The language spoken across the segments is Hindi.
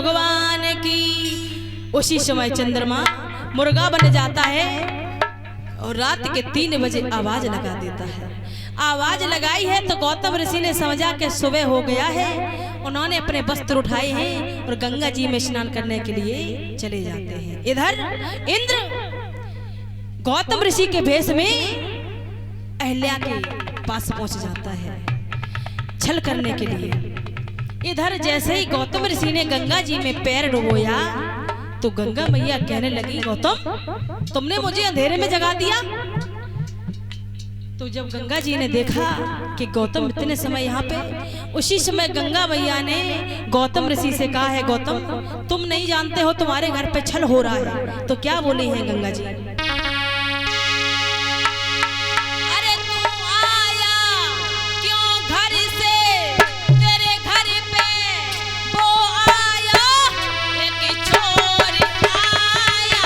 भगवान की। उसी समय चंद्रमा मुर्गा बन जाता है और रात के 3 बजे आवाज लगा देता है। आवाज लगाई है तो गौतम ऋषि ने समझा कि सुबह हो गया है। उन्होंने अपने वस्त्र उठाए हैं और गंगा जी में स्नान करने के लिए चले जाते हैं। इधर इंद्र गौतम ऋषि के भेष में अहिल्या के पास पहुंच जाता है छल करने के लिए। इधर जैसे ही गौतम ऋषि ने गंगा जी में पैर डुबोया तो गंगा मैया कहने लगी, गौतम तुमने मुझे अंधेरे में जगा दिया। तो जब गंगा जी ने देखा कि गौतम इतने समय यहाँ पे, उसी समय गंगा मैया ने गौतम ऋषि से कहा है, गौतम तुम नहीं जानते हो तुम्हारे घर पे छल हो रहा है। तो क्या बोली है गंगा जी? अरे तू आया क्यों घर से, तेरे घर पे वो आया एक छोर आया,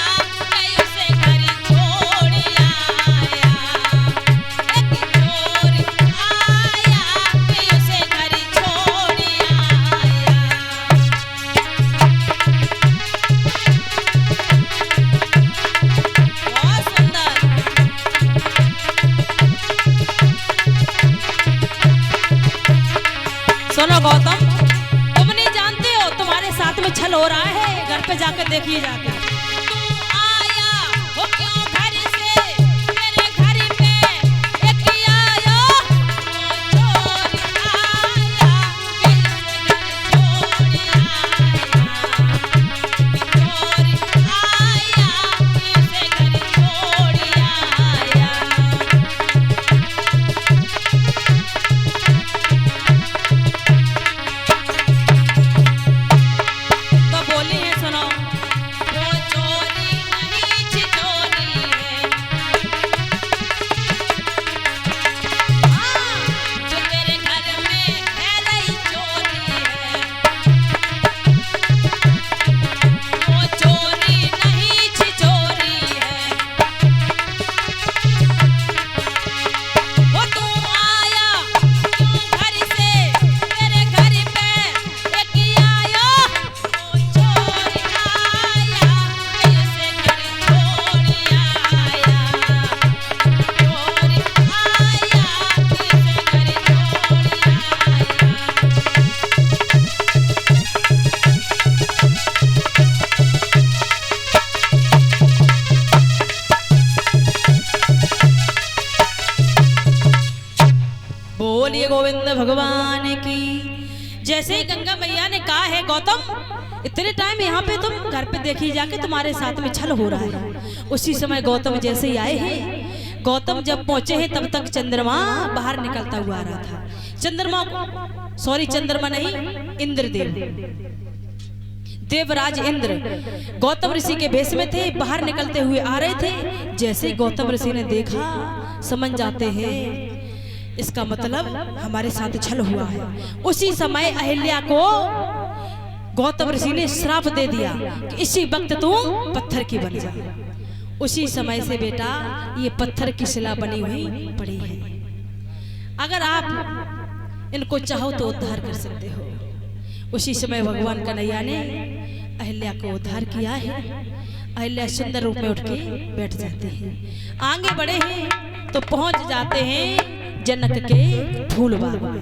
मैं उसे घर छोड़ आया। सुनो गौतम, तुम नहीं जानते हो तुम्हारे साथ में छल हो रहा है, घर पे जाकर देखिए जाकर। बोलिए गोविंद भगवान की। जैसे ही गंगा मैया ने कहा है, गौतम इतने टाइम यहाँ पे तुम घर पे देखिए जाके तुम्हारे साथ में छल हो रहा है। उसी समय गौतम जैसे ही आए हैं, गौतम जब पहुंचे हैं तब तक चंद्रमा बाहर निकलता हुआ आ रहा था। चंद्रमा नहीं, इंद्रदेव, देवराज इंद्र गौतम ऋषि के भेष में थे, बाहर निकलते हुए आ रहे थे। जैसे ही गौतम ऋषि ने देखा, समझ जाते हैं इसका मतलब हमारे साथ छल हुआ है। उसी समय अहिल्या को गौतम ऋषि ने श्राप दे दिया कि इसी वक्त तू पत्थर की बन जा। उसी समय से बेटा ये पत्थर की शिला बनी हुई पड़ी है। अगर आप इनको चाहो तो उद्धार कर सकते हो। उसी समय भगवान कन्हैया ने अहिल्या को उद्धार किया है। अहिल्या सुंदर रूप में उठ के बैठ जाते हैं। आगे बढ़े हैं तो पहुंच जाते हैं जनक के फूल बाग में।